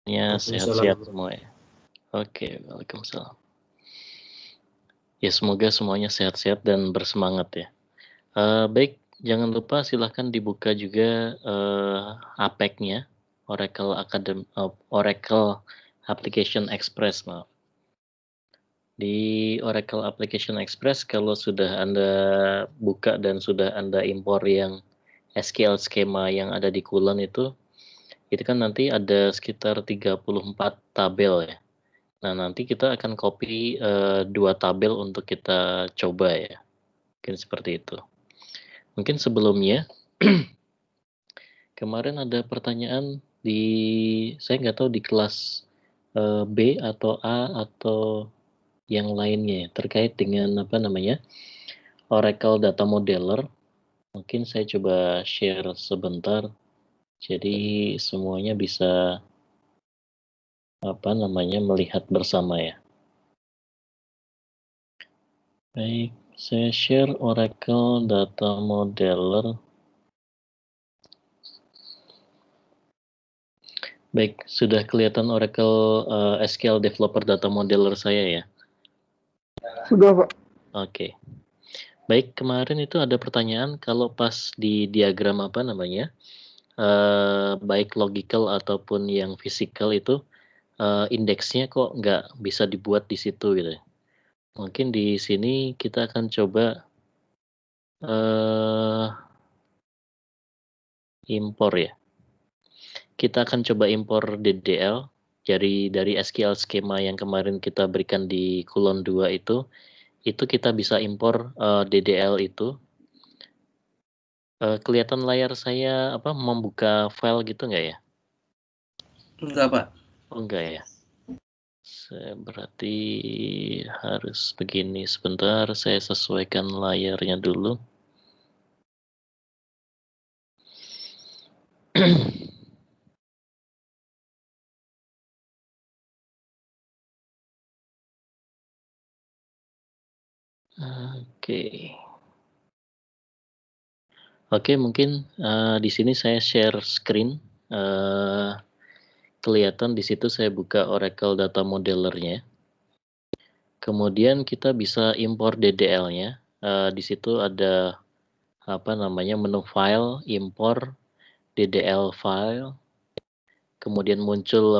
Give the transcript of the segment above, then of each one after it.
Ya, Waalaikumsalam. sehat-sehat semua ya. Oke, waalaikumsalam. Ya, semoga semuanya sehat-sehat dan bersemangat ya. Baik, jangan lupa silahkan dibuka juga APEC-nya, Oracle Application Express, maaf. Di Oracle Application Express, kalau sudah Anda buka dan sudah Anda impor yang SQL schema yang ada di Kulon itu kan nanti ada sekitar 34 tabel ya. Nah, nanti kita akan copy 2 tabel untuk kita coba ya. Mungkin seperti itu. Mungkin sebelumnya, kemarin ada pertanyaan saya nggak tahu di kelas B atau A atau yang lainnya terkait dengan Oracle Data Modeler. Mungkin saya coba share sebentar. Jadi semuanya bisa melihat bersama ya. Baik, saya share Oracle Data Modeler. Baik, sudah kelihatan Oracle SQL Developer Data Modeler saya ya? Sudah, Pak. Oke. Baik, kemarin itu ada pertanyaan kalau pas di diagram baik logical ataupun yang physical itu indeksnya kok nggak bisa dibuat di situ gitu. Mungkin di sini kita akan coba impor ya. Kita akan coba impor DDL dari SQL schema yang kemarin kita berikan di Kulon 2 itu kita bisa impor DDL itu. Kelihatan layar saya membuka file gitu nggak ya? Enggak, Pak. Oh enggak ya. Saya berarti harus begini sebentar, saya sesuaikan layarnya dulu. Oke, mungkin di sini saya share screen. Kelihatan di situ saya buka Oracle Data Modeler-nya. Kemudian kita bisa impor DDL-nya. Di situ ada menu file, impor DDL file. Kemudian muncul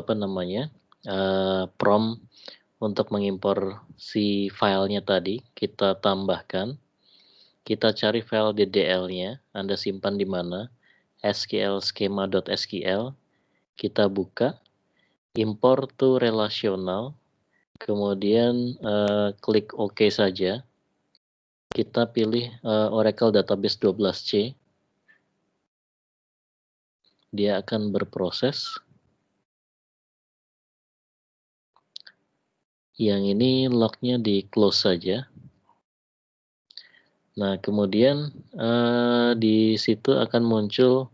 prompt untuk mengimpor si filenya tadi. Kita tambahkan. Kita cari file DDL-nya, Anda simpan di mana, SQL schema.sql, kita buka, import to relational, kemudian klik OK saja, kita pilih Oracle Database 12C, dia akan berproses. Yang ini lognya di close saja. Nah, kemudian di situ akan muncul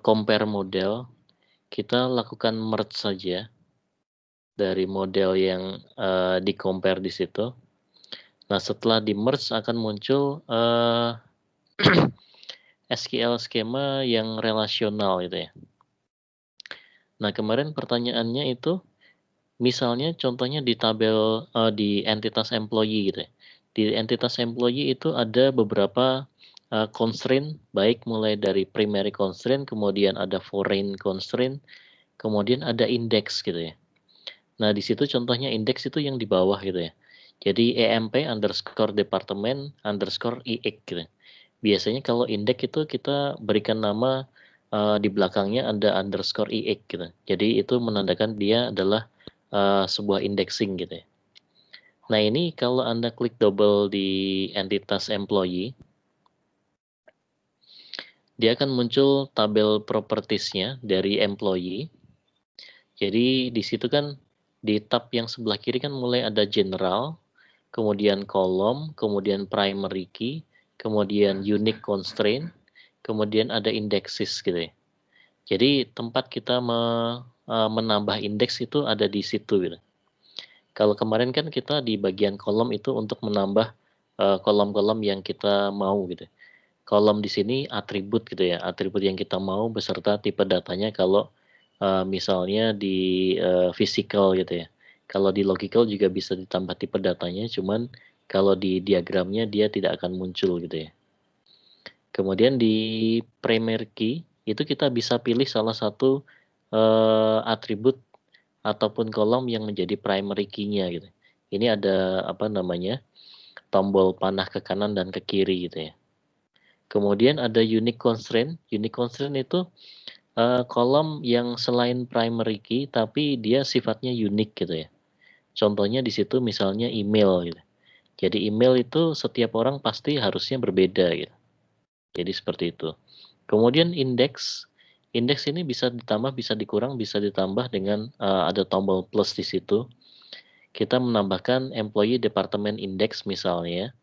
compare model. Kita lakukan merge saja dari model yang di compare di situ. Nah, setelah di merge akan muncul SQL schema yang relasional gitu ya. Nah, kemarin pertanyaannya itu misalnya contohnya di tabel di entitas employee gitu ya. Di entitas employee itu ada beberapa constraint, baik mulai dari primary constraint, kemudian ada foreign constraint, kemudian ada index gitu ya. Nah, di situ contohnya index itu yang di bawah gitu ya. Jadi emp_department_IX gitu. Biasanya kalau index itu kita berikan nama di belakangnya ada _IX gitu. Jadi itu menandakan dia adalah sebuah indexing gitu ya. Nah, ini kalau Anda klik double di entitas employee, dia akan muncul tabel propertiesnya dari employee. Jadi di situ kan di tab yang sebelah kiri kan mulai ada general, kemudian kolom, kemudian primary key, kemudian unique constraint, kemudian ada indexes gitu ya. Jadi tempat kita menambah indeks itu ada di situ gitu. Kalau kemarin kan kita di bagian kolom itu untuk menambah kolom-kolom yang kita mau gitu. Kolom di sini atribut gitu ya, atribut yang kita mau beserta tipe datanya kalau misalnya di physical gitu ya. Kalau di logical juga bisa ditambah tipe datanya, cuman kalau di diagramnya dia tidak akan muncul gitu ya. Kemudian di primary key itu kita bisa pilih salah satu atribut ataupun kolom yang menjadi primary key-nya gitu. Ini ada apa namanya? Tombol panah ke kanan dan ke kiri gitu ya. Kemudian ada unique constraint. Unique constraint itu kolom yang selain primary key tapi dia sifatnya unik gitu ya. Contohnya di situ misalnya email gitu. Jadi email itu setiap orang pasti harusnya berbeda gitu. Jadi seperti itu. Kemudian indeks. Indeks ini bisa ditambah, bisa dikurang, bisa ditambah dengan ada tombol plus di situ. Kita menambahkan employee department index misalnya.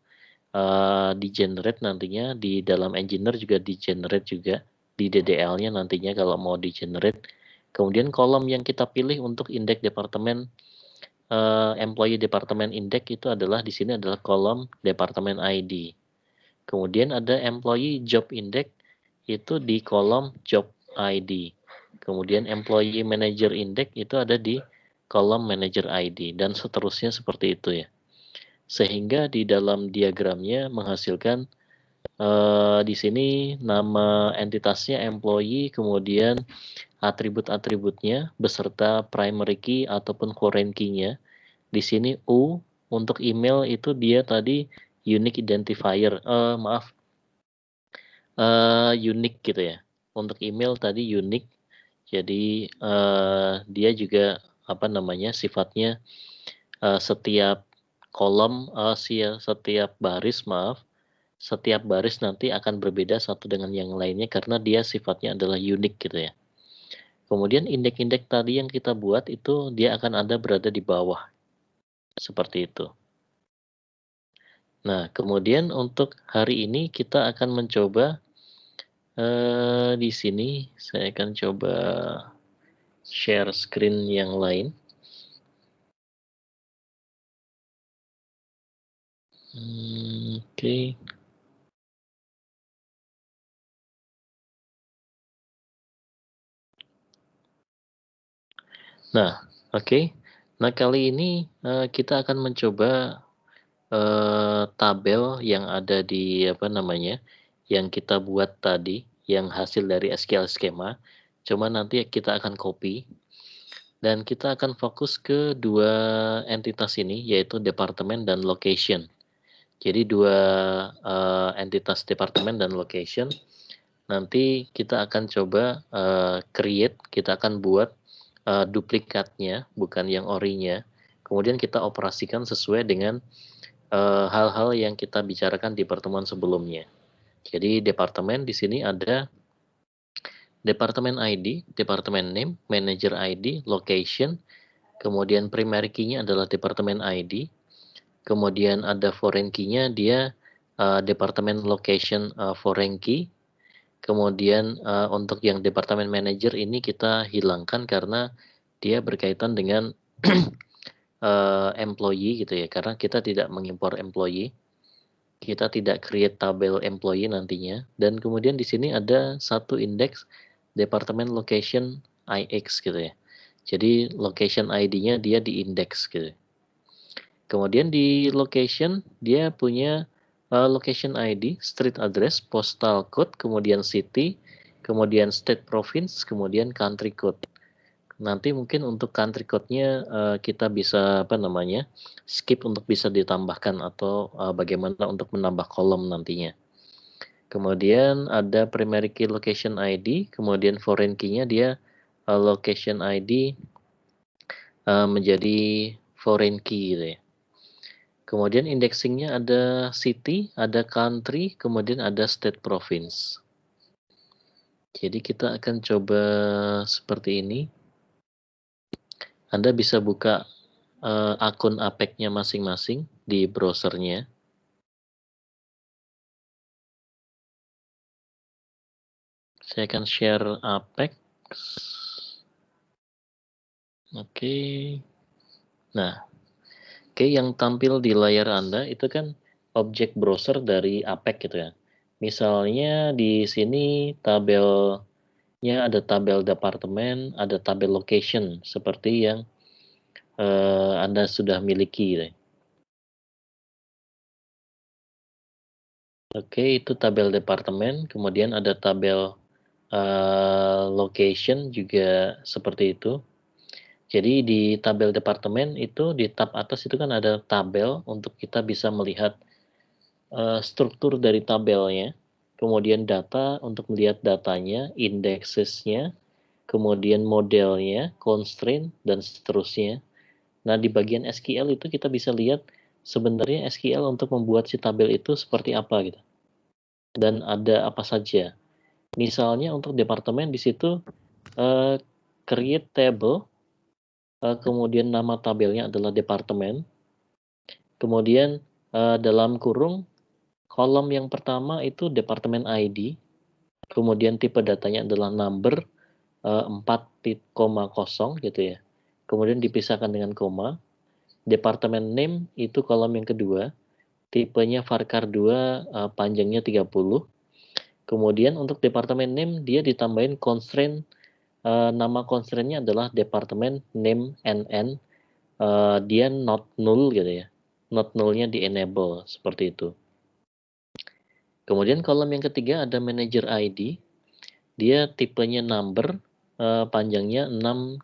Di generate nantinya di dalam engineer juga di generate juga di DDL-nya nantinya kalau mau di generate. Kemudian kolom yang kita pilih untuk indeks departemen employee department index itu adalah di sini adalah kolom departemen ID. Kemudian ada employee job index itu di kolom job ID. Kemudian employee manager index itu ada di kolom manager ID dan seterusnya seperti itu ya. Sehingga di dalam diagramnya menghasilkan di sini nama entitasnya employee, kemudian atribut-atributnya beserta primary key ataupun foreign key-nya. Di sini U untuk email itu dia tadi unique identifier, unique gitu ya. Untuk email tadi unique, jadi dia juga apa namanya sifatnya setiap kolom, setiap baris setiap baris nanti akan berbeda satu dengan yang lainnya karena dia sifatnya adalah unik gitu ya. Kemudian indeks-indeks tadi yang kita buat itu dia akan ada berada di bawah. Seperti itu. Nah, kemudian untuk hari ini kita akan mencoba di sini saya akan coba share screen yang lain. Oke. Nah, oke. Nah, kali ini kita akan mencoba tabel yang ada di apa namanya, yang kita buat tadi, yang hasil dari SQL schema. Cuma nanti kita akan copy dan kita akan fokus ke dua entitas ini, yaitu departemen dan location. Jadi dua entitas departemen dan location. Nanti kita akan coba create, kita akan buat duplikatnya, bukan yang orinya. Kemudian kita operasikan sesuai dengan hal-hal yang kita bicarakan di pertemuan sebelumnya. Jadi departemen di sini ada departemen ID, departemen name, manager ID, location, kemudian primary key-nya adalah departemen ID, kemudian ada foreign key-nya dia departemen location foreign key, kemudian untuk yang departemen manager ini kita hilangkan karena dia berkaitan dengan employee gitu ya, karena kita tidak mengimpor employee. Kita tidak create tabel employee nantinya, dan kemudian di sini ada satu indeks departemen location IX gitu ya. Jadi location ID-nya dia di indeks gitu. Kemudian di location dia punya location ID, street address, postal code, kemudian city, kemudian state province, kemudian country code. Nanti mungkin untuk country code-nya kita bisa apa namanya skip untuk bisa ditambahkan atau bagaimana untuk menambah kolom nantinya. Kemudian ada primary key location ID, kemudian foreign key-nya dia location ID menjadi foreign key gitu ya. Kemudian indexing-nya ada city, ada country, kemudian ada state province. Jadi kita akan coba seperti ini. Anda bisa buka akun Apex-nya masing-masing di browsernya. Saya akan share Apex. Oke. Nah, oke, yang tampil di layar Anda itu kan objek browser dari Apex gitu ya. Misalnya di sini tabel ada tabel departemen, ada tabel location seperti yang Anda sudah miliki. Oke, itu tabel departemen, kemudian ada tabel location juga seperti itu. Jadi di tabel departemen itu di tab atas itu kan ada tabel untuk kita bisa melihat struktur dari tabelnya, kemudian data untuk melihat datanya, indeksesnya, kemudian modelnya, constraint, dan seterusnya. Nah, di bagian SQL itu kita bisa lihat sebenarnya SQL untuk membuat si tabel itu seperti apa gitu. Dan ada apa saja. Misalnya untuk departemen di situ create table, kemudian nama tabelnya adalah departemen. Kemudian dalam kurung kolom yang pertama itu departemen ID. Kemudian tipe datanya adalah number 4,0 gitu ya. Kemudian dipisahkan dengan koma. Departemen name itu kolom yang kedua. Tipenya varchar 2, panjangnya 30. Kemudian untuk departemen name dia ditambahin constraint. Nama constraint-nya adalah departemen name NN. Dia not null gitu ya. Not null-nya di enable seperti itu. Kemudian kolom yang ketiga ada manager ID. Dia tipenya number, panjangnya 6,0.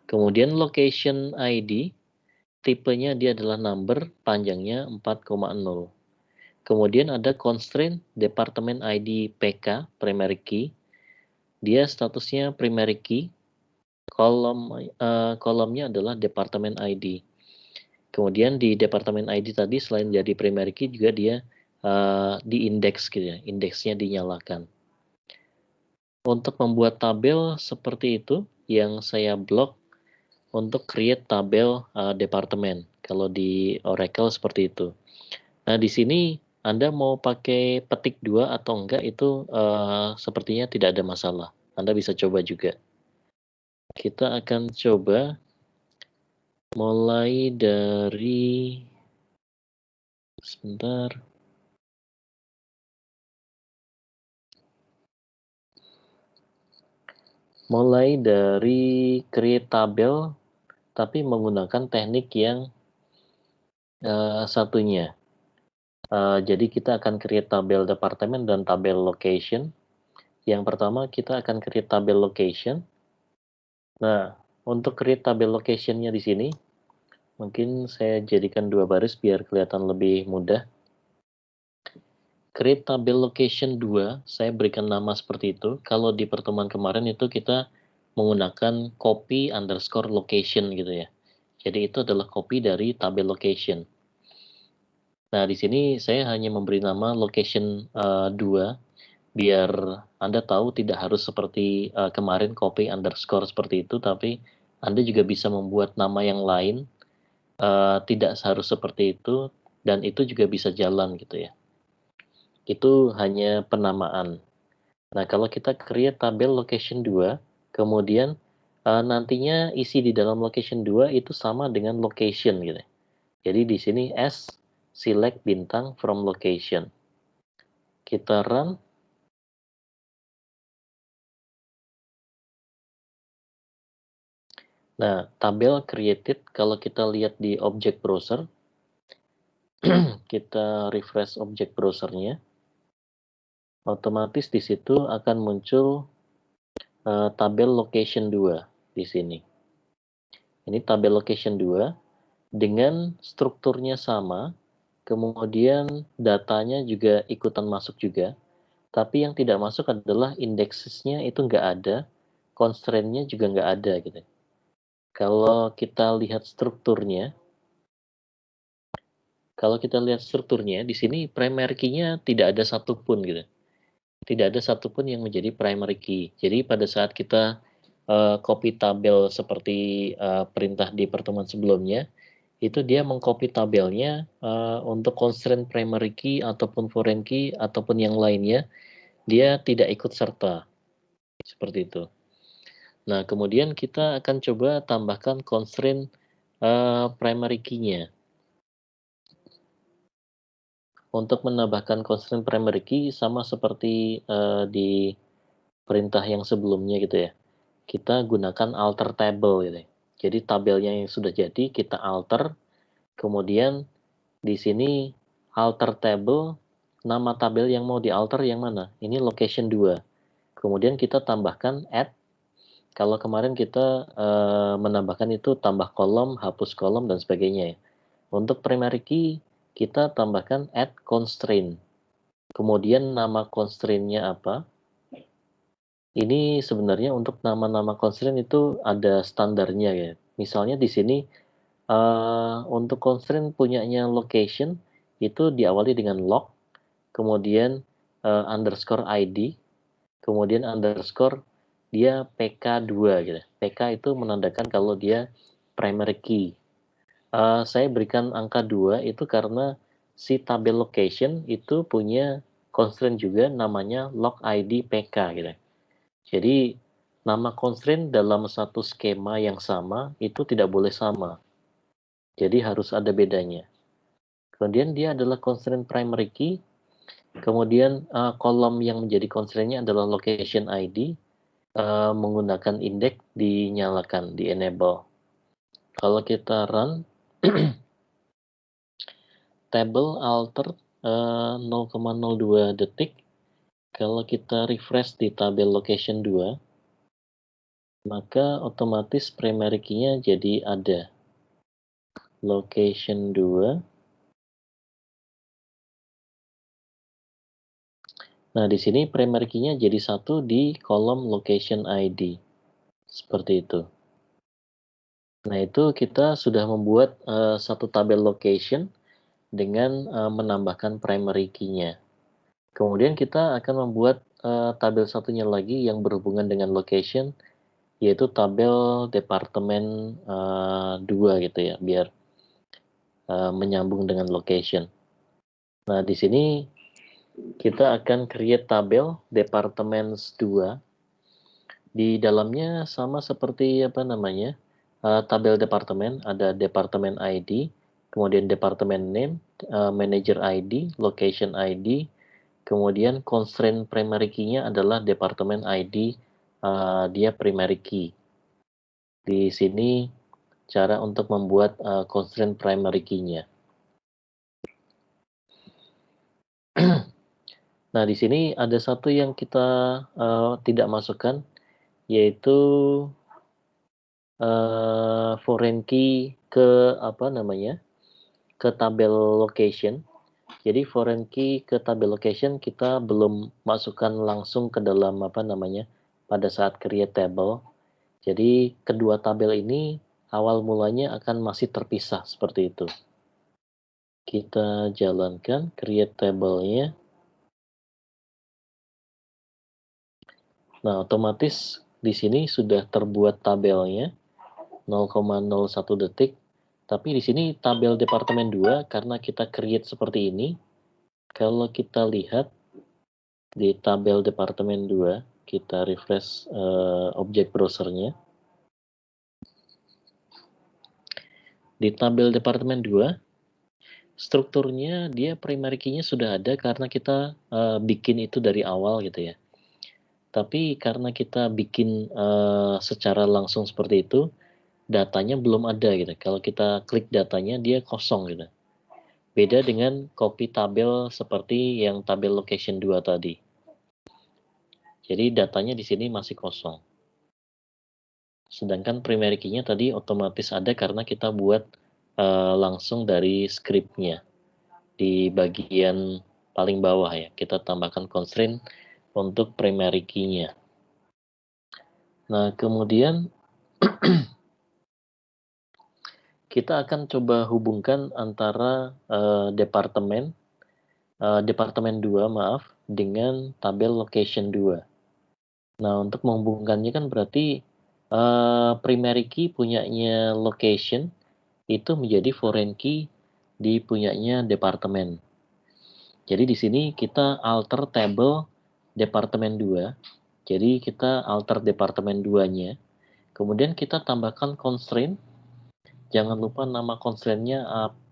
Kemudian location ID, tipenya dia adalah number, panjangnya 4,0. Kemudian ada constraint departemen ID PK, primary key. Dia statusnya primary key. Kolomnya adalah departemen ID. Kemudian di departemen ID tadi selain jadi primary key juga dia di indeks gitu ya, indeksnya dinyalakan. Untuk membuat tabel seperti itu yang saya blok untuk create tabel departemen. Kalau di Oracle seperti itu. Nah, di sini Anda mau pakai petik 2 atau enggak itu sepertinya tidak ada masalah. Anda bisa coba juga. Kita akan coba mulai dari sebentar. Mulai dari create tabel tapi menggunakan teknik yang satunya. Jadi kita akan create tabel departemen dan tabel location. Yang pertama kita akan create tabel location. Nah, untuk create tabel location-nya di sini, mungkin saya jadikan 2 baris biar kelihatan lebih mudah. Create tabel location 2, saya berikan nama seperti itu. Kalau di pertemuan kemarin itu kita menggunakan copy underscore location gitu ya. Jadi itu adalah copy dari tabel location. Nah, di sini saya hanya memberi nama location 2 biar Anda tahu tidak harus seperti kemarin copy underscore seperti itu, tapi Anda juga bisa membuat nama yang lain, tidak harus seperti itu, dan itu juga bisa jalan gitu ya. Itu hanya penamaan. Nah, kalau kita create tabel location 2, kemudian nantinya isi di dalam location 2 itu sama dengan location gitu. Jadi di sini S select bintang from location. Kita run. Nah, tabel created kalau kita lihat di object browser, kita refresh object browsernya, otomatis di situ akan muncul tabel location 2 di sini. Ini tabel location 2 dengan strukturnya sama, kemudian datanya juga ikutan masuk juga, tapi yang tidak masuk adalah indeksesnya itu nggak ada, constraint-nya juga nggak ada gitu. Kalau kita lihat strukturnya, di sini primary key-nya tidak ada satupun gitu. Tidak ada satupun yang menjadi primary key. Jadi pada saat kita copy tabel seperti perintah di pertemuan sebelumnya, itu dia mengcopy tabelnya untuk constraint primary key ataupun foreign key ataupun yang lainnya, dia tidak ikut serta. Seperti itu. Nah, kemudian kita akan coba tambahkan constraint primary key-nya. Untuk menambahkan constraint primary key sama seperti di perintah yang sebelumnya gitu ya. Kita gunakan alter table gitu ya. Jadi tabelnya yang sudah jadi kita alter, kemudian di sini alter table, nama tabel yang mau dialter yang mana? Ini location 2. Kemudian kita tambahkan add. Kalau kemarin kita menambahkan itu tambah kolom, hapus kolom, dan sebagainya ya. Untuk primary key, kita tambahkan add constraint. Kemudian nama constraint-nya apa? Ini sebenarnya untuk nama-nama constraint itu ada standarnya ya. Misalnya di sini untuk constraint punyanya location itu diawali dengan log, kemudian underscore ID, kemudian underscore dia PK2 gitu. PK itu menandakan kalau dia primary key. Saya berikan angka 2 itu karena si tabel location itu punya constraint juga namanya log ID PK gitu. Jadi nama constraint dalam satu skema yang sama itu tidak boleh sama. Jadi harus ada bedanya. Kemudian dia adalah constraint primary key. Kemudian kolom yang menjadi constraint-nya adalah location ID. Menggunakan index dinyalakan, di enable. Kalau kita run table alter 0,02 detik. Kalau kita refresh di tabel location 2, maka otomatis primary key-nya jadi ada. Location 2. Nah, di sini primary key-nya jadi 1 di kolom location ID. Seperti itu. Nah, itu kita sudah membuat satu tabel location dengan menambahkan primary key-nya. Kemudian kita akan membuat tabel satunya lagi yang berhubungan dengan location, yaitu tabel departemen 2 gitu ya, biar menyambung dengan location. Nah, di sini kita akan create tabel departments 2. Di dalamnya sama seperti tabel departemen, ada departemen ID, kemudian departemen name, manager ID, location ID, kemudian constraint primary key-nya adalah departemen ID, dia primary key. Di sini cara untuk membuat constraint primary key-nya. Nah, di sini ada satu yang kita tidak masukkan, yaitu foreign key ke ke tabel location. Jadi foreign key ke tabel location kita belum masukkan langsung ke dalam pada saat create table. Jadi kedua tabel ini awal mulanya akan masih terpisah seperti itu. Kita jalankan create table-nya. Nah, otomatis di sini sudah terbuat tabelnya 0,01 detik. Tapi di sini tabel departemen 2 karena kita create seperti ini. Kalau kita lihat di tabel departemen 2, kita refresh objek browsernya. Di tabel departemen 2, strukturnya dia primary key-nya sudah ada karena kita bikin itu dari awal gitu ya. Tapi karena kita bikin secara langsung seperti itu, datanya belum ada gitu. Kalau kita klik datanya dia kosong gitu. Beda dengan copy tabel seperti yang tabel location 2 tadi. Jadi datanya di sini masih kosong. Sedangkan primary key-nya tadi otomatis ada karena kita buat langsung dari script-nya. Di bagian paling bawah ya, kita tambahkan constraint untuk primary key-nya. Nah, kemudian kita akan coba hubungkan antara departemen 2 dengan tabel location 2. Nah, untuk menghubungkannya kan berarti primary key punyanya location itu menjadi foreign key di punyanya departemen. Jadi di sini kita alter table departemen 2. Jadi kita alter departemen 2-nya. Kemudian kita tambahkan constraint. Jangan lupa nama constraint-nya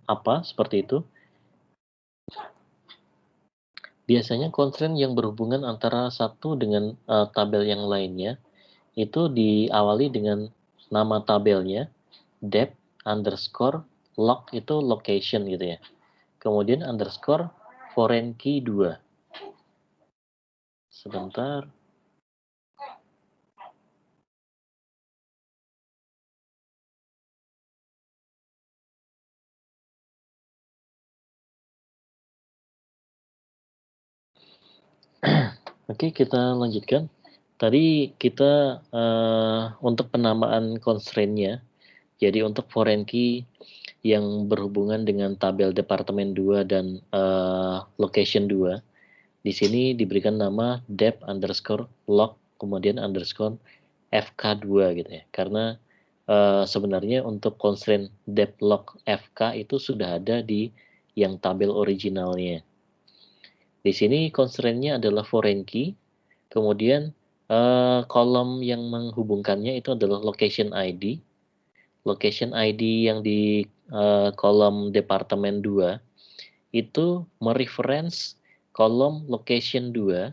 apa, seperti itu. Biasanya constraint yang berhubungan antara satu dengan tabel yang lainnya itu diawali dengan nama tabelnya, depth underscore log itu location gitu ya. Kemudian underscore foreign key 2. Sebentar. Oke, kita lanjutkan. Tadi kita untuk penamaan constraint-nya, jadi untuk foreign key yang berhubungan dengan tabel departemen 2 dan location 2, di sini diberikan nama depth underscore log kemudian underscore fk2 gitu ya. Karena sebenarnya untuk constraint depth log fk itu sudah ada di yang tabel originalnya. Di sini constraint-nya adalah foreign key, kemudian kolom yang menghubungkannya itu adalah location ID. Location ID yang di kolom departemen 2 itu mereference kolom location 2,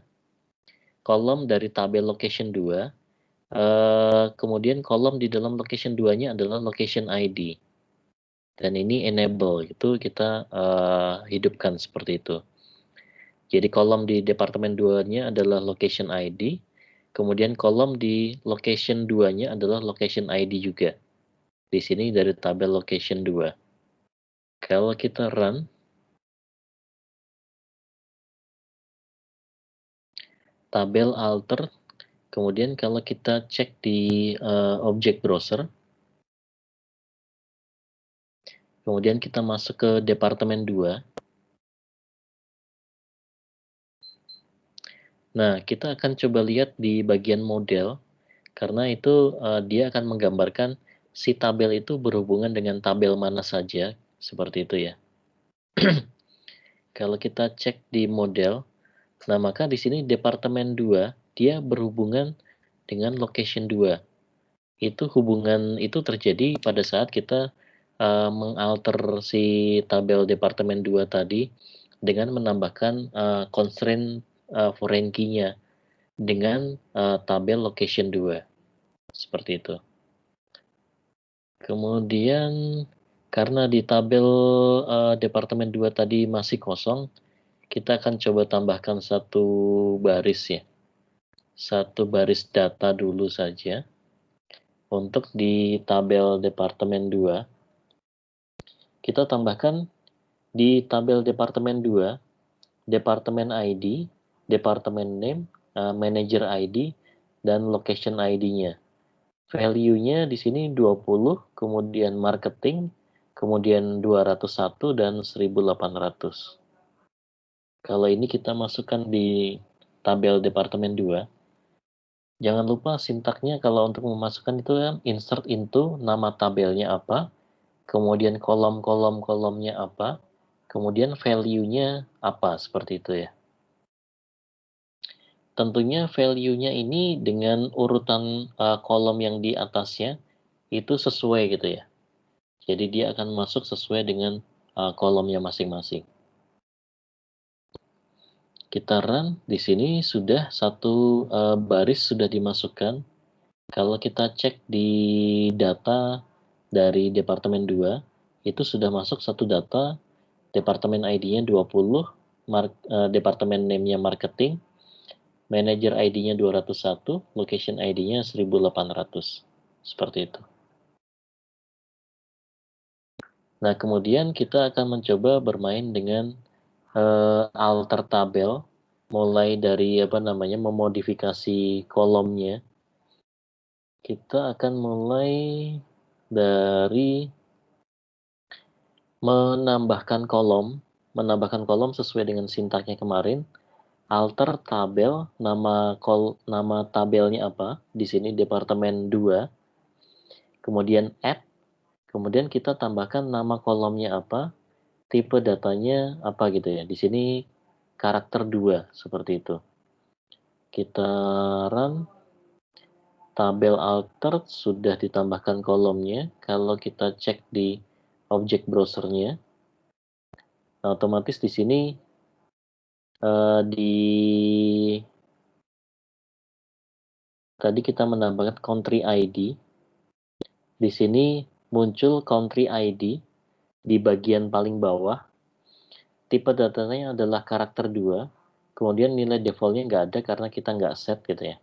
kolom dari tabel location 2, kemudian kolom di dalam location 2-nya adalah location ID. Dan ini enable, itu kita hidupkan seperti itu. Jadi kolom di departemen 2-nya adalah location ID, kemudian kolom di location 2-nya adalah location ID juga. Di sini dari tabel location 2. Kalau kita run, tabel alter, kemudian kalau kita cek di object browser, kemudian kita masuk ke departemen 2. Nah, kita akan coba lihat di bagian model, karena itu dia akan menggambarkan si tabel itu berhubungan dengan tabel mana saja, seperti itu ya. Kalau kita cek di model, nah maka di sini departemen 2, dia berhubungan dengan location 2. Itu hubungan itu terjadi pada saat kita mengalter si tabel departemen 2 tadi dengan menambahkan constraint foreign key-nya dengan tabel location 2. Seperti itu. Kemudian karena di tabel departemen 2 tadi masih kosong, kita akan coba tambahkan satu baris ya. Satu baris data dulu saja. Untuk di tabel departemen 2, kita tambahkan di tabel departemen 2, departemen ID, departemen name, manager ID, dan location ID-nya. Value-nya di sini 20, kemudian marketing, kemudian 201 dan 1800. Kalau ini kita masukkan di tabel departemen 2. Jangan lupa sintaknya kalau untuk memasukkan itu kan insert into nama tabelnya apa, kemudian kolomnya apa, kemudian value-nya apa, seperti itu ya. Tentunya value-nya ini dengan urutan kolom yang di atasnya itu sesuai gitu ya. Jadi dia akan masuk sesuai dengan kolomnya masing-masing. Kita run, di sini sudah satu baris sudah dimasukkan. Kalau kita cek di data dari departemen 2, itu sudah masuk satu data, departemen ID-nya 20, departemen name-nya marketing, manager ID-nya 201, location ID-nya 1800. Seperti itu. Nah, kemudian kita akan mencoba bermain dengan alter tabel, mulai dari memodifikasi kolomnya. Kita akan mulai dari menambahkan kolom sesuai dengan sintaknya kemarin. Alter tabel, nama tabelnya apa? Di sini departemen 2. Kemudian add, kemudian kita tambahkan nama kolomnya apa? Tipe datanya apa gitu ya. Di sini karakter 2 seperti itu. Kita run, tabel alter sudah ditambahkan kolomnya. Kalau kita cek di object browsernya, otomatis di sini Tadi kita menambahkan country ID. Di sini muncul country ID di bagian paling bawah. Tipe datanya adalah karakter 2. Kemudian nilai defaultnya nggak ada karena kita nggak set gitu ya.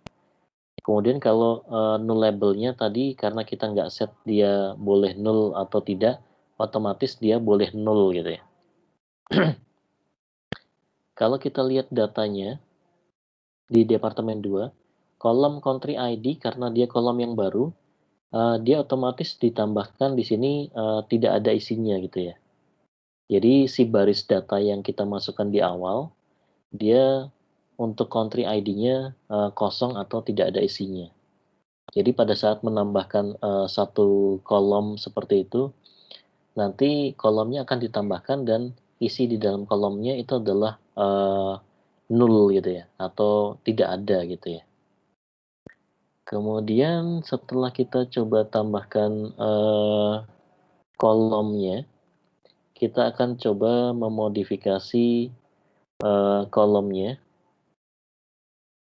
Kemudian kalau null labelnya tadi karena kita nggak set dia boleh null atau tidak, otomatis dia boleh null gitu ya. Kalau kita lihat datanya di departemen 2, kolom country ID karena dia kolom yang baru, dia otomatis ditambahkan di sini tidak ada isinya gitu ya. Jadi si baris data yang kita masukkan di awal, dia untuk country ID-nya kosong atau tidak ada isinya. Jadi pada saat menambahkan satu kolom seperti itu, nanti kolomnya akan ditambahkan dan isi di dalam kolomnya itu adalah null gitu ya, atau tidak ada gitu ya. Kemudian setelah kita coba tambahkan kolomnya, kita akan coba memodifikasi kolomnya.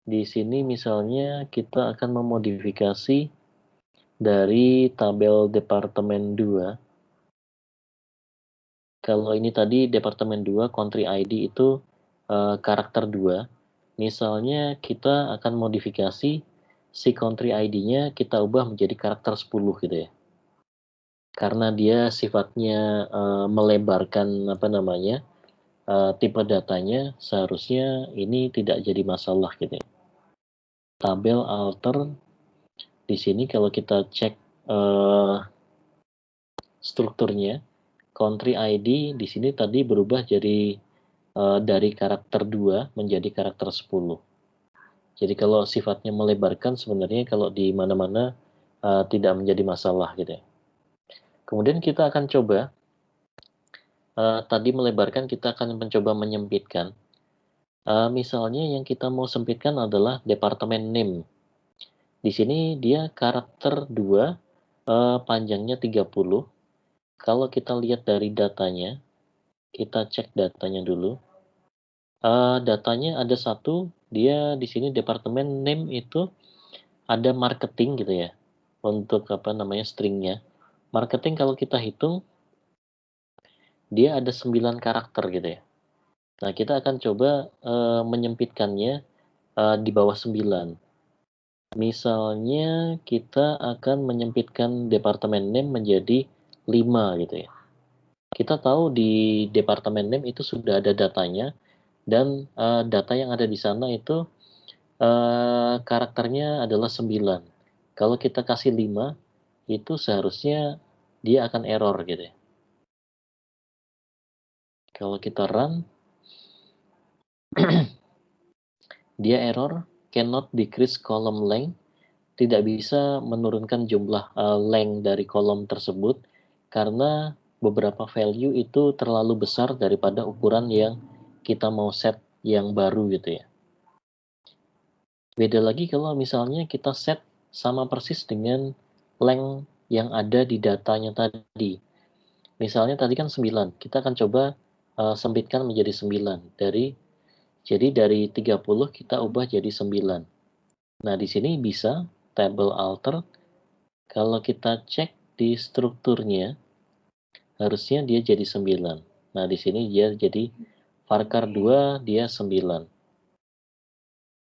Di sini misalnya kita akan memodifikasi dari tabel departemen 2. Kalau ini tadi departemen 2 country ID itu karakter 2. Misalnya kita akan modifikasi si country ID-nya kita ubah menjadi karakter 10 gitu ya. Karena dia sifatnya melebarkan tipe datanya, seharusnya ini tidak jadi masalah gitu ya. Tabel alter di sini kalau kita cek strukturnya, country ID di sini tadi berubah jadi dari karakter 2 menjadi karakter 10. Jadi kalau sifatnya melebarkan sebenarnya kalau di mana-mana tidak menjadi masalah gitu ya. Kemudian kita akan coba tadi melebarkan, kita akan mencoba menyempitkan. Misalnya yang kita mau sempitkan adalah departemen name. Di sini dia karakter 2, panjangnya 30. Kalau kita lihat dari datanya, kita cek datanya dulu. Datanya ada satu, dia di sini departemen name itu ada marketing gitu ya, untuk stringnya. Marketing kalau kita hitung, dia ada 9 karakter gitu ya. Nah, kita akan coba menyempitkannya di bawah 9. Misalnya kita akan menyempitkan departemen name menjadi 5 gitu ya. Kita tahu di departemen name itu sudah ada datanya, dan data yang ada di sana itu karakternya adalah 9. Kalau kita kasih 5, itu seharusnya dia akan error gitu ya. Kalau kita run, dia error, cannot decrease column length, tidak bisa menurunkan jumlah length dari kolom tersebut karena beberapa value itu terlalu besar daripada ukuran yang kita mau set yang baru gitu ya. Beda lagi kalau misalnya kita set sama persis dengan length yang ada di datanya tadi. Misalnya tadi kan 9, kita akan coba sempitkan menjadi 9. Jadi dari 30 kita ubah jadi 9. Nah, di sini bisa table alter. Kalau kita cek di strukturnya, harusnya dia jadi 9. Nah, di sini dia jadi varchar 2, dia 9.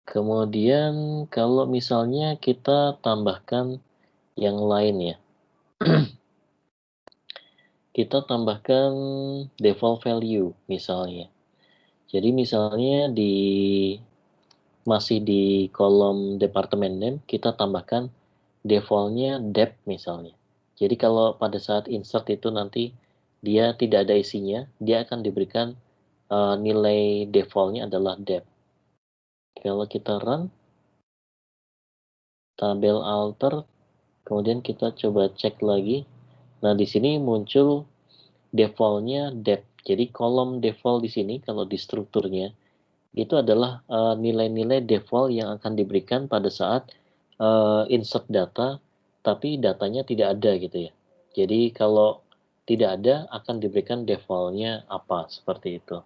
Kemudian kalau misalnya kita tambahkan yang lain ya. Kita tambahkan default value misalnya. Jadi misalnya masih di kolom departemen name, kita tambahkan defaultnya depth misalnya. Jadi kalau pada saat insert itu nanti dia tidak ada isinya, dia akan diberikan nilai defaultnya adalah depth. Kalau kita run, tabel alter, kemudian kita coba cek lagi. Nah, di sini muncul defaultnya depth. Jadi kolom default di sini kalau di strukturnya itu adalah nilai-nilai default yang akan diberikan pada saat insert data, tapi datanya tidak ada gitu ya. Jadi kalau tidak ada akan diberikan defaultnya apa, seperti itu.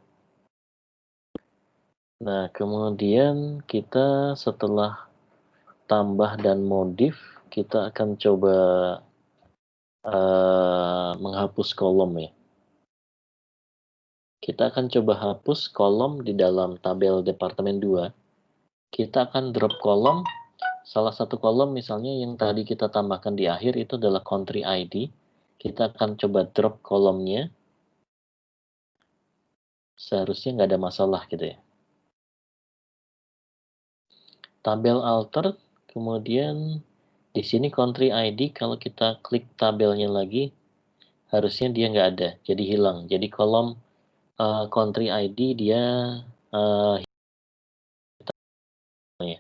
Nah, kemudian kita setelah tambah dan modif, kita akan coba menghapus kolom ya. Kita akan coba hapus kolom di dalam tabel Departemen 2. Kita akan drop kolom, salah satu kolom misalnya yang tadi kita tambahkan di akhir itu adalah Country ID. Kita akan coba drop kolomnya. Seharusnya nggak ada masalah gitu ya. Tabel alter, kemudian di sini Country ID, kalau kita klik tabelnya lagi, harusnya dia nggak ada, jadi hilang. Jadi kolom Country ID dia ya.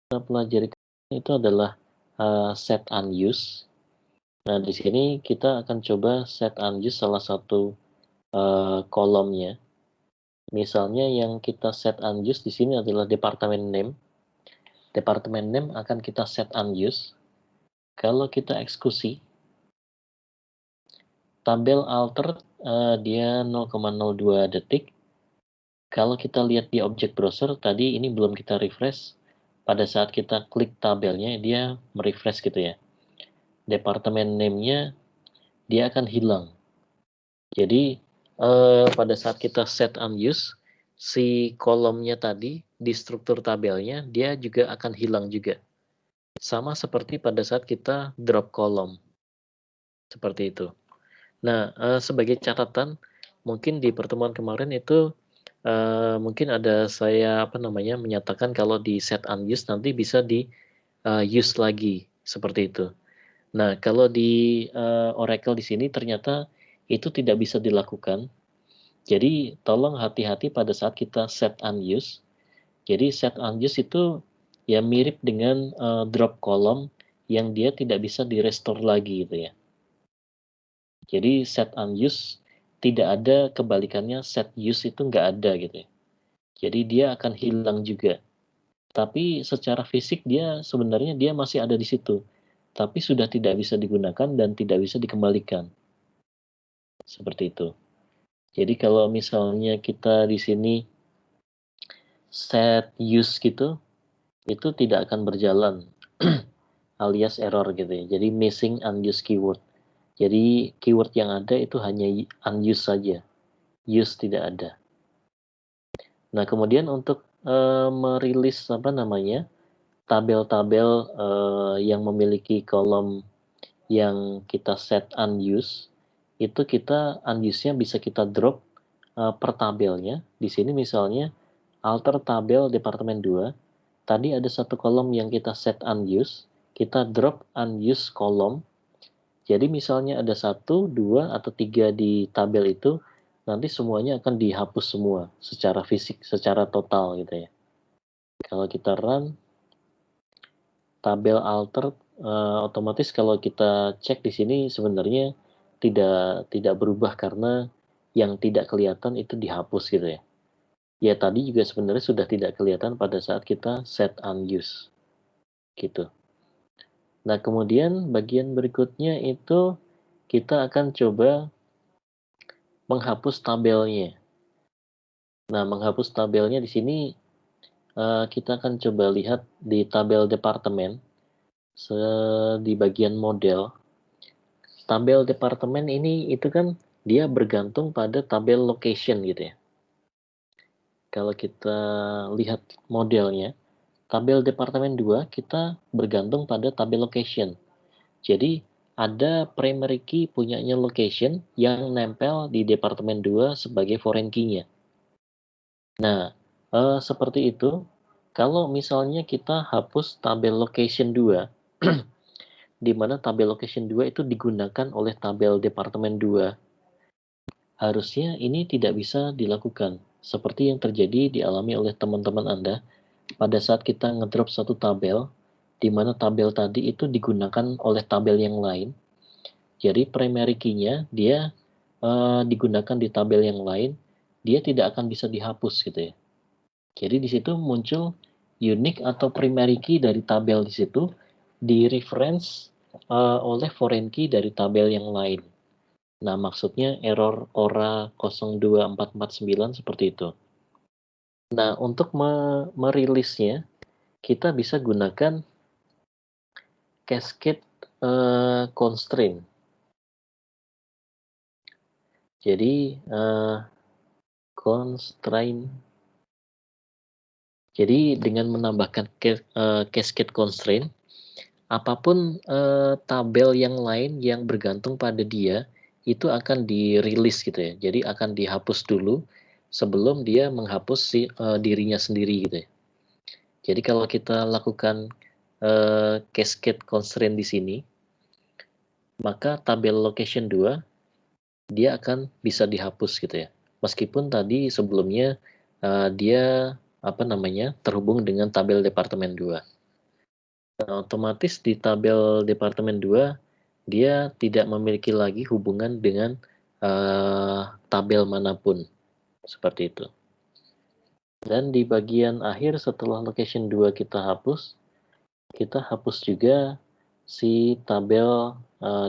Kita pelajari itu adalah set unused. Nah, di sini kita akan coba set unused salah satu kolomnya. Misalnya yang kita set unused di sini adalah departemen name. Departemen name akan kita set unused. Kalau kita eksekusi, tabel alter dia 0,02 detik. Kalau kita lihat di objek browser, tadi ini belum kita refresh. Pada saat kita klik tabelnya, dia merefresh gitu ya. Departemen name-nya, dia akan hilang. Jadi, pada saat kita set unused, si kolomnya tadi, di struktur tabelnya, dia juga akan hilang juga. Sama seperti pada saat kita drop kolom. Seperti itu. Nah, sebagai catatan, mungkin di pertemuan kemarin itu mungkin ada saya menyatakan kalau di set unused nanti bisa di use lagi seperti itu. Nah, kalau di Oracle di sini ternyata itu tidak bisa dilakukan. Jadi tolong hati-hati pada saat kita set unused. Jadi set unused itu ya mirip dengan drop column yang dia tidak bisa di restore lagi gitu ya. Jadi set unused tidak ada kebalikannya, set use itu nggak ada gitu ya. Jadi dia akan hilang juga. Tapi secara fisik dia sebenarnya dia masih ada di situ. Tapi sudah tidak bisa digunakan dan tidak bisa dikembalikan. Seperti itu. Jadi kalau misalnya kita di sini set use gitu, itu tidak akan berjalan alias error gitu ya. Jadi missing unused keyword. Jadi keyword yang ada itu hanya unused saja. Use tidak ada. Nah, kemudian untuk merilis tabel-tabel yang memiliki kolom yang kita set unused, itu kita unused-nya bisa kita drop per tabelnya. Di sini misalnya alter tabel departemen 2, tadi ada satu kolom yang kita set unused, kita drop unused kolom. Jadi misalnya ada 1, 2, atau 3 di tabel itu, nanti semuanya akan dihapus semua secara fisik, secara total gitu ya. Kalau kita run tabel alter, otomatis kalau kita cek di sini sebenarnya tidak berubah karena yang tidak kelihatan itu dihapus gitu ya. Ya tadi juga sebenarnya sudah tidak kelihatan pada saat kita set unused gitu. Nah, kemudian bagian berikutnya itu kita akan coba menghapus tabelnya. Nah, menghapus tabelnya di sini kita akan coba lihat di tabel departemen di bagian model. Tabel departemen ini itu kan dia bergantung pada tabel location gitu ya. Kalau kita lihat modelnya, tabel departemen 2 kita bergantung pada tabel location. Jadi ada primary key punyanya location yang nempel di departemen 2 sebagai foreign key-nya. Nah, seperti itu. Kalau misalnya kita hapus tabel location 2, di mana tabel location 2 itu digunakan oleh tabel departemen 2, harusnya ini tidak bisa dilakukan. Seperti yang terjadi dialami oleh teman-teman Anda pada saat kita ngedrop satu tabel, di mana tabel tadi itu digunakan oleh tabel yang lain. Jadi primary key-nya dia digunakan di tabel yang lain, dia tidak akan bisa dihapus gitu ya. Jadi di situ muncul unique atau primary key dari tabel di situ di reference oleh foreign key dari tabel yang lain. Nah, maksudnya error ORA 02449 seperti itu. Nah, untuk merilisnya, kita bisa gunakan cascade constraint. Jadi, constraint. Jadi, dengan menambahkan cascade constraint, apapun tabel yang lain yang bergantung pada dia, itu akan dirilis gitu ya. Jadi, akan dihapus dulu sebelum dia menghapus dirinya sendiri gitu ya. Jadi, kalau kita lakukan cascade constraint di sini, maka tabel location 2 dia akan bisa dihapus gitu ya. Meskipun tadi sebelumnya dia terhubung dengan tabel departemen 2. Nah, otomatis di tabel departemen 2 dia tidak memiliki lagi hubungan dengan tabel manapun. Seperti itu. Dan di bagian akhir setelah location 2 kita hapus juga si tabel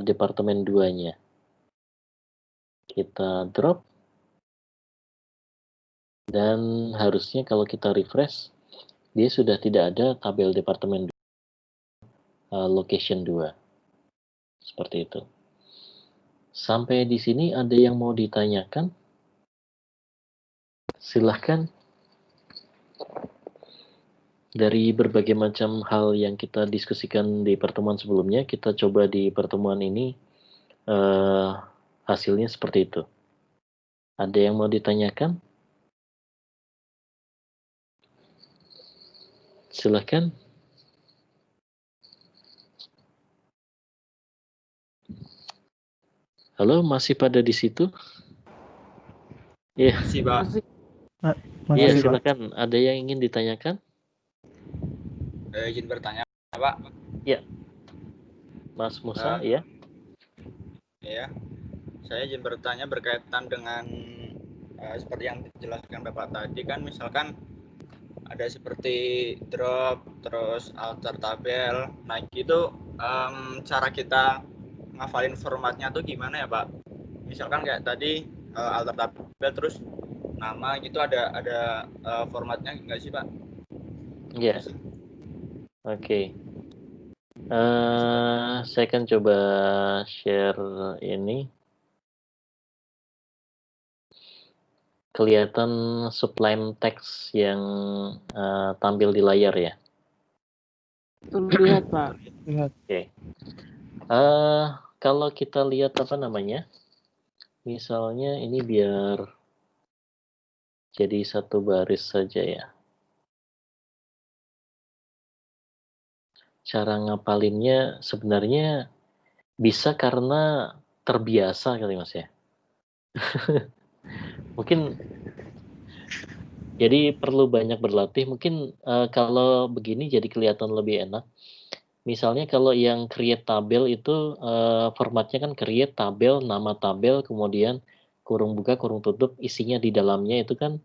departemen 2-nya. Kita drop. Dan harusnya kalau kita refresh, dia sudah tidak ada tabel departemen location 2. Seperti itu. Sampai di sini ada yang mau ditanyakan? Silahkan. Dari berbagai macam hal yang kita diskusikan di pertemuan sebelumnya, kita coba di pertemuan ini hasilnya seperti itu. Ada yang mau ditanyakan? Silahkan. Halo, masih pada di situ? Iya. Masih, Pak. Iya, silakan. Ada yang ingin ditanyakan? Izin bertanya, Pak. Ya. Mas Musa, ya. Ya. Saya izin bertanya berkaitan dengan seperti yang dijelaskan Bapak tadi kan, misalkan ada seperti drop, terus alter tabel. Nah, gitu cara kita ngafalin formatnya tuh gimana ya, Pak? Misalkan kayak tadi alter tabel terus nama gitu, ada formatnya nggak sih, Pak? Iya. Oke. Saya akan coba share ini. Kelihatan sublime text yang tampil di layar ya? Terlihat, Pak. Lihat. Oke. Kalau kita lihat misalnya ini biar jadi satu baris saja ya. Cara ngapalinnya sebenarnya bisa karena terbiasa kali Mas ya. Mungkin jadi perlu banyak berlatih. Mungkin kalau begini jadi kelihatan lebih enak. Misalnya kalau yang create tabel itu formatnya kan create tabel, nama tabel, kemudian kurung buka, kurung tutup, isinya di dalamnya itu kan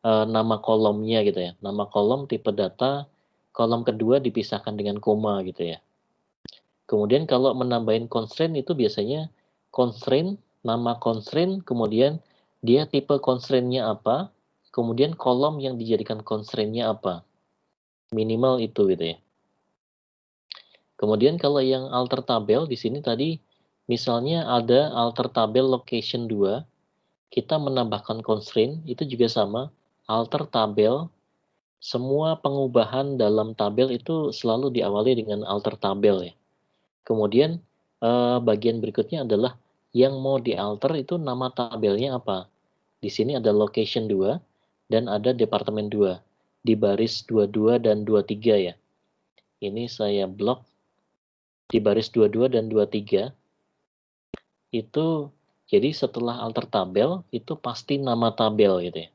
nama kolomnya gitu ya. Nama kolom, tipe data, kolom kedua dipisahkan dengan koma gitu ya. Kemudian kalau menambahin constraint itu biasanya constraint, nama constraint, kemudian dia tipe constraint-nya apa, kemudian kolom yang dijadikan constraint-nya apa. Minimal itu gitu ya. Kemudian kalau yang alter tabel di sini tadi misalnya ada alter tabel location 2, kita menambahkan constraint itu juga sama, alter tabel, semua pengubahan dalam tabel itu selalu diawali dengan alter tabel ya. Kemudian bagian berikutnya adalah yang mau dialter itu nama tabelnya apa. Di sini ada location 2 dan ada departemen 2 di baris 22 dan 23 ya. Ini saya blok di baris 22 dan 23 itu jadi setelah alter tabel itu pasti nama tabel gitu ya.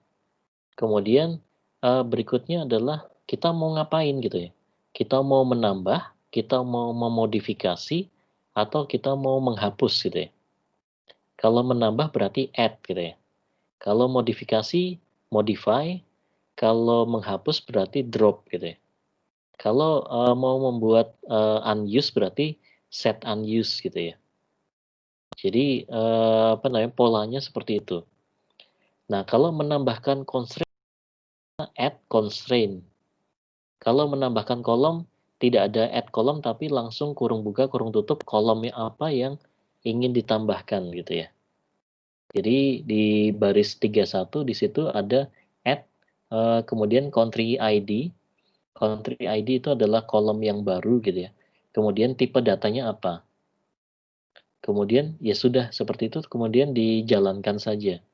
Kemudian berikutnya adalah kita mau ngapain gitu ya. Kita mau menambah, kita mau memodifikasi, atau kita mau menghapus gitu ya. Kalau menambah berarti add gitu ya. Kalau modifikasi, modify. Kalau menghapus berarti drop gitu ya. Kalau mau membuat unused berarti set unused gitu ya. Jadi polanya seperti itu. Nah, kalau menambahkan constraint, add constraint. Kalau menambahkan kolom, tidak ada add kolom tapi langsung kurung buka kurung tutup kolomnya apa yang ingin ditambahkan gitu ya. Jadi di baris 31 di situ ada add kemudian country ID. Country ID itu adalah kolom yang baru gitu ya. Kemudian tipe datanya apa? Kemudian ya sudah seperti itu kemudian dijalankan saja.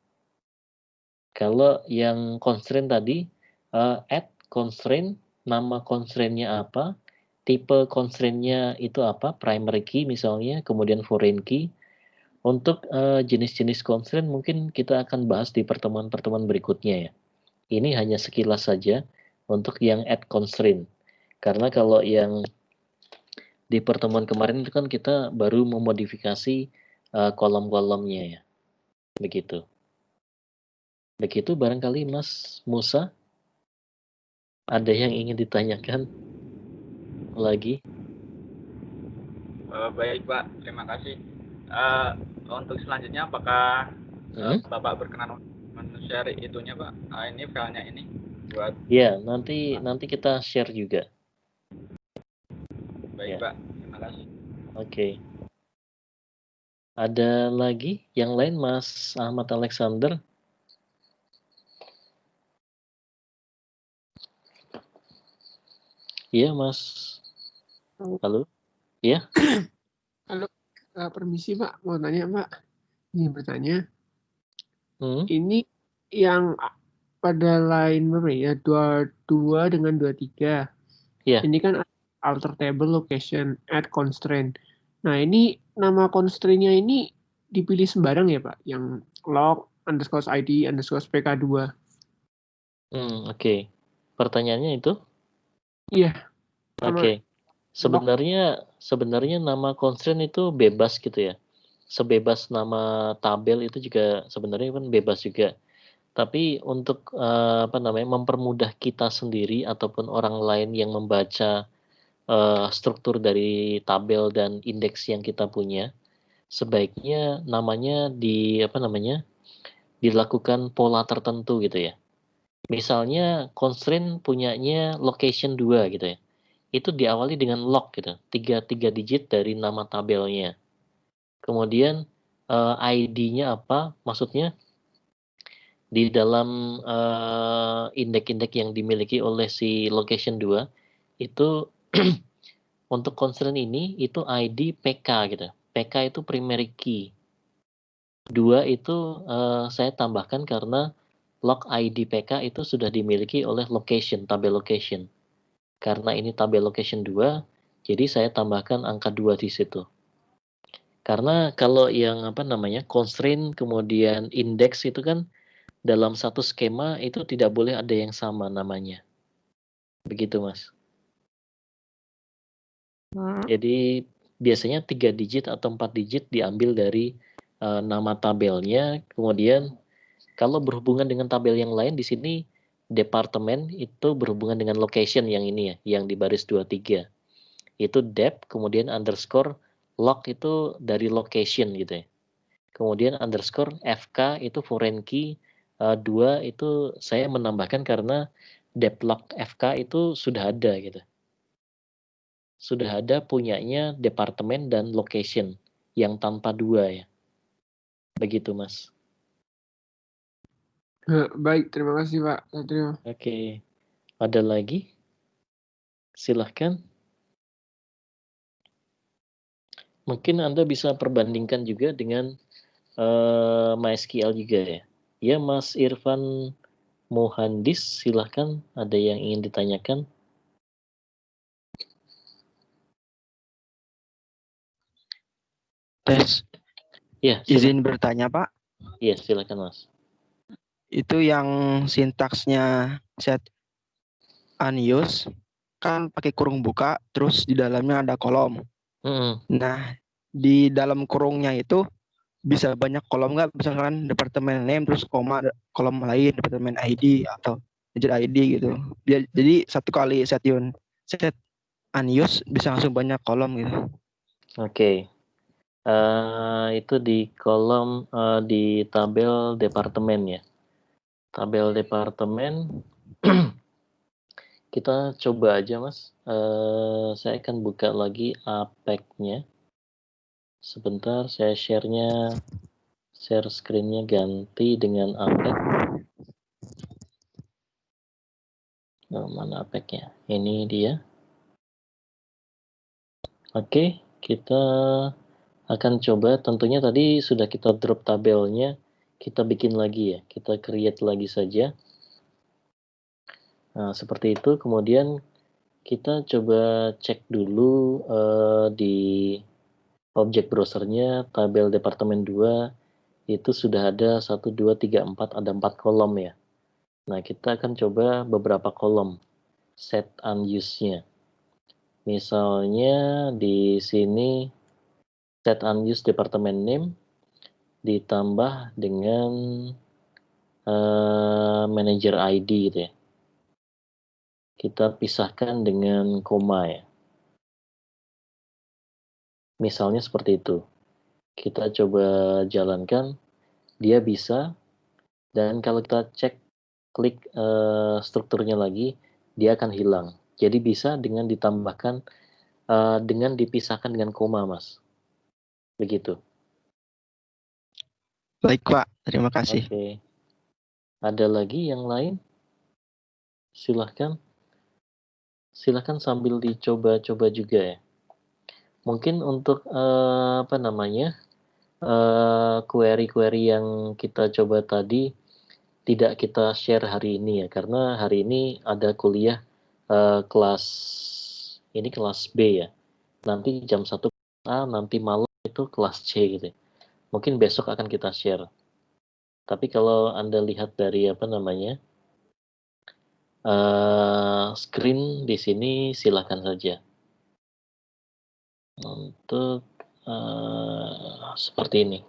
Kalau yang constraint tadi add constraint, nama constraint-nya apa? Tipe constraint-nya itu apa? Primary key misalnya, kemudian foreign key. Untuk jenis-jenis constraint mungkin kita akan bahas di pertemuan-pertemuan berikutnya ya. Ini hanya sekilas saja untuk yang add constraint. Karena kalau yang di pertemuan kemarin itu kan kita baru memodifikasi kolom-kolomnya ya. Begitu. Begitu barangkali Mas Musa ada yang ingin ditanyakan lagi? Baik Pak, terima kasih. Untuk selanjutnya apakah Bapak berkenan men-share itunya Pak? Ini filenya ini buat. Ya, nanti kita share juga. Baik Ya. Pak, terima kasih. Oke. Ada lagi yang lain Mas Ahmad Alexander? Iya Mas. Halo? Iya? Halo, permisi Pak, mau tanya Pak. Ini bertanya, ini yang pada line berapa ya? 22 dengan 23. Iya. Ini kan alter table location, add constraint. Nah, ini nama constraint-nya ini dipilih sembarang ya Pak? Yang log underscore ID underscore PK2. Oke. Pertanyaannya itu? Iya. Oke. Sebenarnya nama constraint itu bebas gitu ya. Sebebas nama tabel itu juga sebenarnya kan bebas juga. Tapi untuk mempermudah kita sendiri ataupun orang lain yang membaca struktur dari tabel dan indeks yang kita punya, sebaiknya namanya dilakukan pola tertentu gitu ya. Misalnya constraint punyanya location 2 gitu ya. Itu diawali dengan log gitu, 3 digit dari nama tabelnya. Kemudian ID-nya apa? Maksudnya di dalam indeks-indeks yang dimiliki oleh si location 2 itu untuk constraint ini itu ID PK gitu. PK itu primary key. 2 itu saya tambahkan karena log ID PK itu sudah dimiliki oleh location, tabel location. Karena ini tabel location 2, jadi saya tambahkan angka 2 di situ. Karena kalau yang constraint kemudian indeks itu kan dalam satu skema itu tidak boleh ada yang sama namanya. Begitu Mas. Jadi biasanya 3 digit atau 4 digit diambil dari nama tabelnya, kemudian kalau berhubungan dengan tabel yang lain di sini departemen itu berhubungan dengan location yang ini ya, yang di baris 23. Itu dep, kemudian underscore log itu dari location gitu ya. Kemudian underscore FK itu foreign key, 2 itu saya menambahkan karena dep log FK itu sudah ada gitu. Sudah ada punyanya departemen dan location yang tanpa 2 ya. Begitu Mas. Baik, terima kasih Pak. Terima. Oke. Ada lagi? Silahkan. Mungkin Anda bisa perbandingkan juga dengan MySQL juga ya. Ya Mas Irfan Mohandis, silahkan ada yang ingin ditanyakan. Tes. Ya, izin bertanya Pak. Iya, silakan Mas. Itu yang sintaksnya set unused kan pakai kurung buka, terus di dalamnya ada kolom. Nah, di dalam kurungnya itu bisa banyak kolom nggak? Misalkan departemen name terus koma kolom lain departemen ID atau digit ID gitu. Jadi satu kali set unused bisa langsung banyak kolom gitu. Oke. Itu di kolom di tabel departemen ya. Tabel departemen kita coba aja Mas. Saya akan buka lagi APEC-nya. Sebentar, saya share screen-nya ganti dengan APEC. Oh, mana APEC-nya? Ini dia. Oke, kita akan coba, tentunya tadi sudah kita drop tabelnya, kita bikin lagi ya, kita create lagi saja. Nah, seperti itu, kemudian kita coba cek dulu di objek browsernya, tabel departemen 2, itu sudah ada 1, 2, 3, 4, ada 4 kolom ya. Nah, kita akan coba beberapa kolom, set unused-nya. Misalnya di sini, set unused department name ditambah dengan manager ID gitu ya. Kita pisahkan dengan koma ya. Misalnya seperti itu. Kita coba jalankan, dia bisa, dan kalau kita klik strukturnya lagi, dia akan hilang. Jadi bisa dengan ditambahkan, dengan dipisahkan dengan koma, Mas. Begitu. Baik, Pak. Terima kasih. Oke. Ada lagi yang lain? Silahkan. Silahkan sambil dicoba-coba juga ya. Mungkin untuk query-query yang kita coba tadi tidak kita share hari ini ya, karena hari ini ada kuliah kelas B ya. Nanti jam 1 A, nanti malam itu kelas C gitu ya. Mungkin besok akan kita share. Tapi kalau Anda lihat dari screen di sini silakan saja. Untuk seperti ini.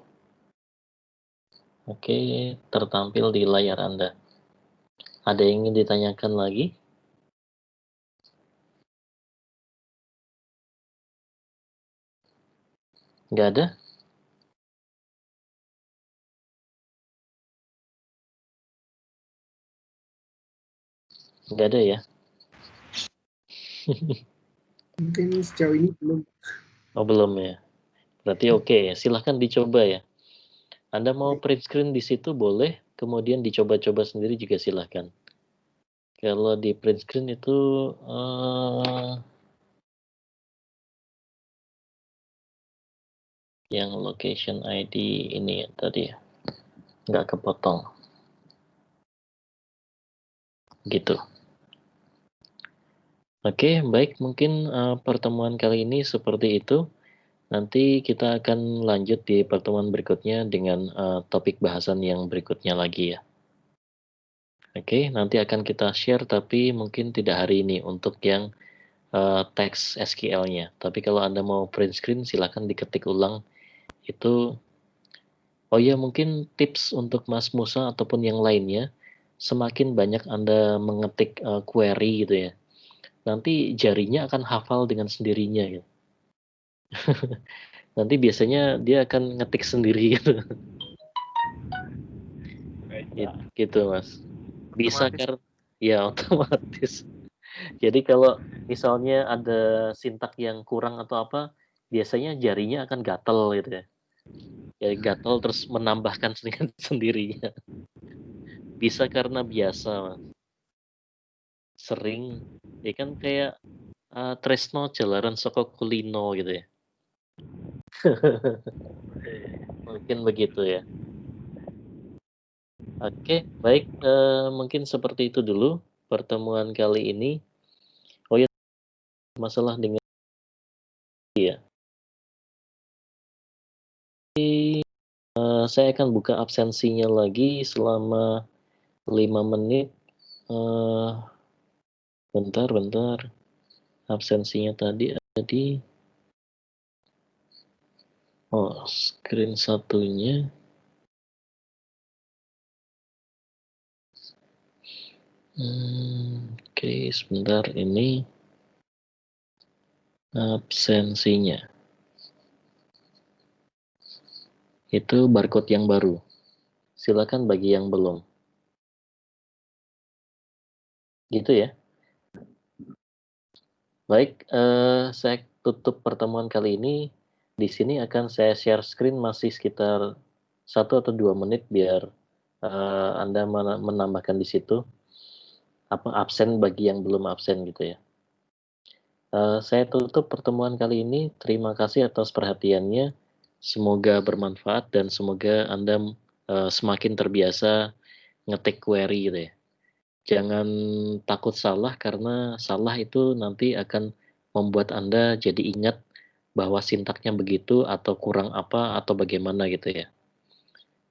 Oke, tertampil di layar Anda. Ada yang ingin ditanyakan lagi? Nggak ada? Nggak ada ya? Mungkin sejauh ini belum. Oh, belum ya. Berarti oke, silahkan dicoba ya. Anda mau print screen di situ boleh, kemudian dicoba-coba sendiri juga silahkan. Kalau di print screen itu yang location ID ini ya tadi ya, nggak kepotong. Gitu. Oke, baik, mungkin pertemuan kali ini seperti itu. Nanti kita akan lanjut di pertemuan berikutnya dengan topik bahasan yang berikutnya lagi ya. Oke, nanti akan kita share tapi mungkin tidak hari ini untuk yang teks SQL-nya. Tapi kalau Anda mau print screen silahkan diketik ulang itu. Oh ya, mungkin tips untuk Mas Musa ataupun yang lainnya, semakin banyak Anda mengetik query gitu ya, nanti jarinya akan hafal dengan sendirinya gitu. Nanti biasanya dia akan ngetik sendiri gitu. Gitu Mas. Bisa Otomatis. karena ya otomatis. Jadi kalau misalnya ada sintak yang kurang atau apa, biasanya jarinya akan gatel gitu ya. Ya gatel terus menambahkan dengan sendirinya. Bisa karena biasa, Mas. Sering, ya kan kayak tresno jalaran saka kulino gitu ya. Mungkin begitu ya. Oke, baik, mungkin seperti itu dulu pertemuan kali ini. Oh ya, masalah dengan ya. Saya akan buka absensinya lagi selama 5 menit. Bentar. Absensinya tadi ada di screen satunya. Oke, sebentar ini absensinya. Itu barcode yang baru. Silakan bagi yang belum. Gitu ya. Baik, saya tutup pertemuan kali ini. Di sini akan saya share screen masih sekitar 1 atau 2 menit biar Anda menambahkan di situ absen bagi yang belum absen gitu ya. Saya tutup pertemuan kali ini. Terima kasih atas perhatiannya. Semoga bermanfaat dan semoga Anda semakin terbiasa ngetik query gitu ya. Jangan takut salah karena salah itu nanti akan membuat Anda jadi ingat bahwa sintaknya begitu atau kurang apa atau bagaimana gitu ya.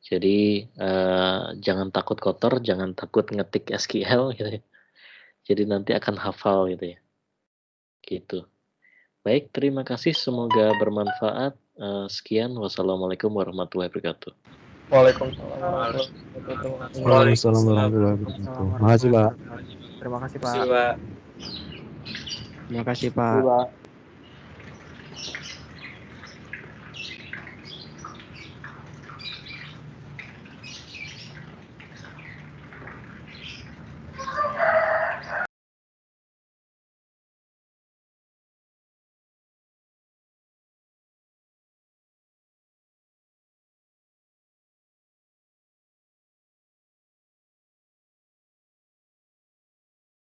Jadi jangan takut kotor, jangan takut ngetik SQL gitu ya. Jadi nanti akan hafal gitu ya. Gitu. Baik, terima kasih. Semoga bermanfaat. Sekian. Wassalamualaikum warahmatullahi wabarakatuh. Waalaikumsalam. Waalaikumsalam warahmatullahi wabarakatuh. Makasih, Pak. Terima kasih, Pak. Terima kasih, Pak. Terima kasih, Pak.